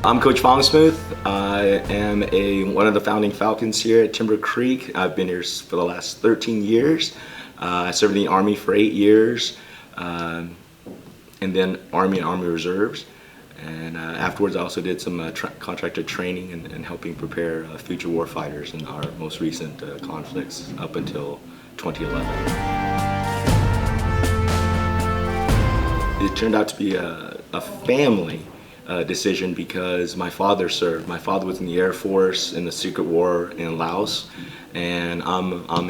I'm Coach Fongsmouth. I am one of the founding Falcons here at Timber Creek. I've been here for the last 13 years. I served in the Army for 8 years, and then Army and Army Reserves. And afterwards I also did some contracted training and helping prepare future warfighters in our most recent conflicts up until 2011. It turned out to be a family decision because my father served. My father was in the Air Force in the Secret War in Laos, and I'm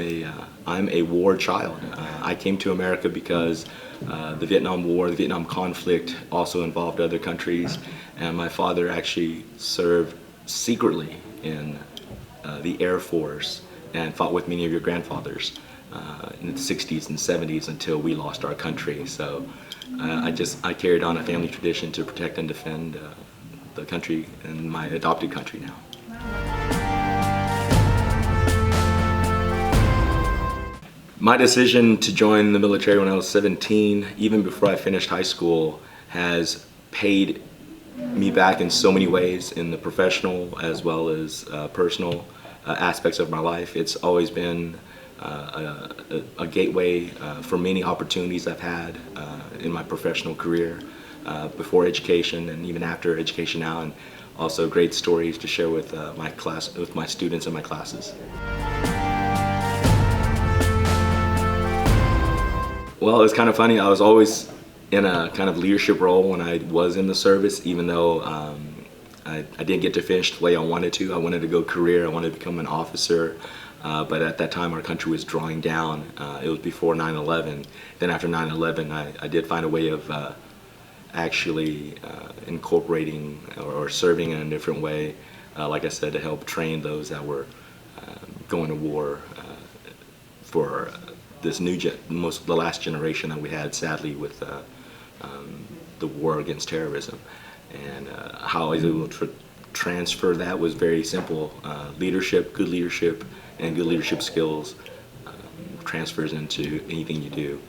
a war child. I came to America because the Vietnam War, the Vietnam conflict also involved other countries, and my father actually served secretly in the Air Force and fought with many of your grandfathers in the 60s and 70s until we lost our country. So I carried on a family tradition to protect and defend the country and my adopted country now. My decision to join the military when I was 17, even before I finished high school, has paid me back in so many ways in the professional as well as personal aspects of my life. It's always been a gateway for many opportunities I've had in my professional career, before education and even after education now, and also great stories to share with my students and my classes. Well, it's kind of funny. I was always in a kind of leadership role when I was in the service, even though I didn't get to finish the way I wanted to. I wanted to go career. I wanted to become an officer. But at that time, our country was drawing down. It was before 9/11. Then after 9/11, I did find a way of actually incorporating or serving in a different way, like I said, to help train those that were going to war for this the last generation that we had, sadly, with the war against terrorism. And how I was able to transfer that was very simple. Leadership, good leadership, and good leadership skills transfers into anything you do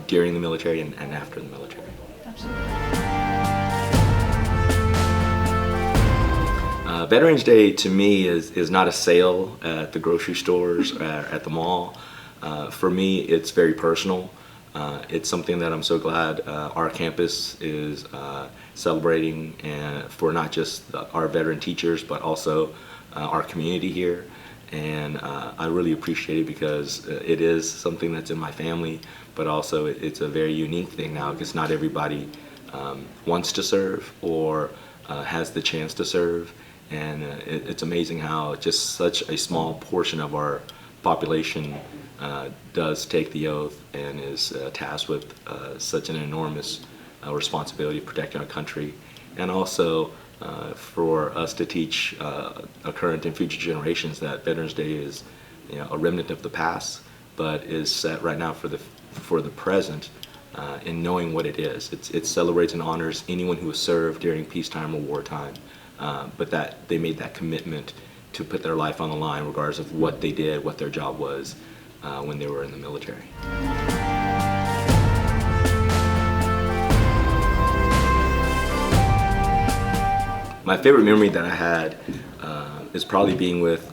during the military and after the military. Absolutely. Veterans Day to me is not a sale at the grocery stores or at the mall. For me, it's very personal. It's something that I'm so glad our campus is celebrating, and for not just our veteran teachers, but also our community here. And I really appreciate it because it is something that's in my family, but also it's a very unique thing now because not everybody wants to serve or has the chance to serve. And it's amazing how just such a small portion of our population does take the oath and is tasked with such an enormous responsibility of protecting our country, and also for us to teach current and future generations that Veterans Day is, a remnant of the past, but is set right now for the present in knowing what it is. It celebrates and honors anyone who has served during peacetime or wartime, but that they made that commitment to put their life on the line regardless of what they did, what their job was when they were in the military. My favorite memory that I had is probably being with,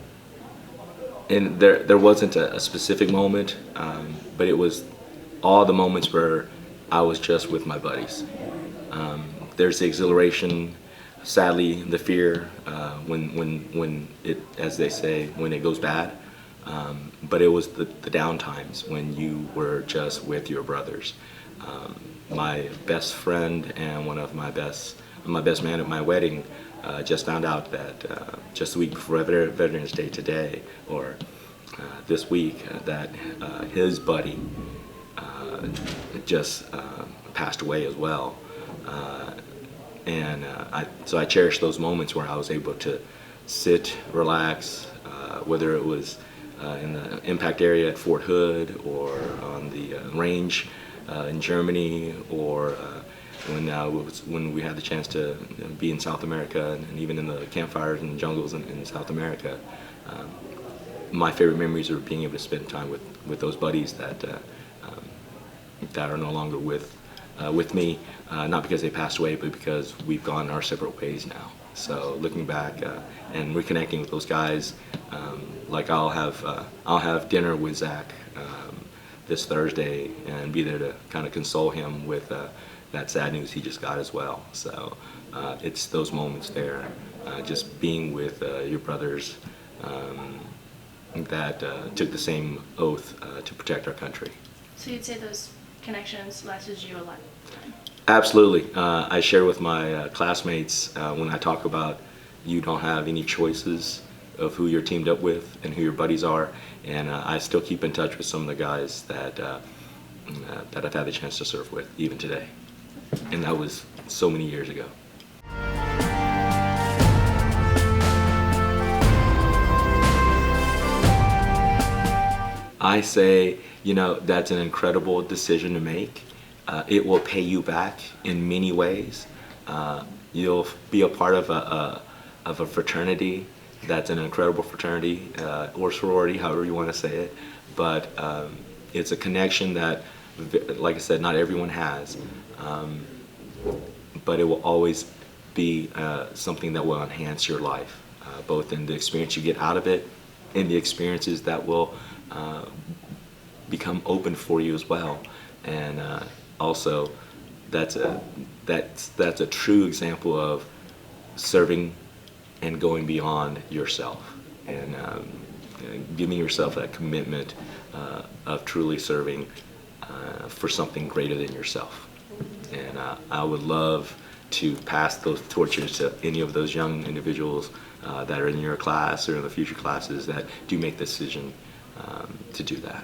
and there wasn't a specific moment, but it was all the moments where I was just with my buddies. There's the exhilaration, sadly the fear when it, as they say, when it goes bad. But it was the down times when you were just with your brothers. My best friend and one of my best man at my wedding just found out that just a week before Veterans Day today, or this week, that his buddy just passed away as well. So I cherish those moments where I was able to sit, relax, whether it was in the impact area at Fort Hood or on the range in Germany, or when we had the chance to be in South America and even in the campfires and jungles in South America. My favorite memories are being able to spend time with those buddies that are no longer with with me, not because they passed away, but because we've gone our separate ways now. So looking back and reconnecting with those guys, like I'll have dinner with Zach this Thursday and be there to kind of console him with that sad news he just got as well. So it's those moments there, just being with your brothers that took the same oath to protect our country. So you'd say those connections lasted you a lifetime? Absolutely. I share with my classmates when I talk about you don't have any choices of who you're teamed up with and who your buddies are, and I still keep in touch with some of the guys that that I've had the chance to serve with even today, and that was so many years ago. I say, that's an incredible decision to make. It will pay you back in many ways. You'll be a part of a fraternity that's an incredible fraternity or sorority, however you want to say it. But it's a connection that, like I said, not everyone has. But it will always be something that will enhance your life, both in the experience you get out of it and the experiences that will become open for you as well. And also, that's a true example of serving and going beyond yourself, and giving yourself that commitment of truly serving for something greater than yourself. And I would love to pass those torches to any of those young individuals that are in your class or in the future classes that do make the decision to do that.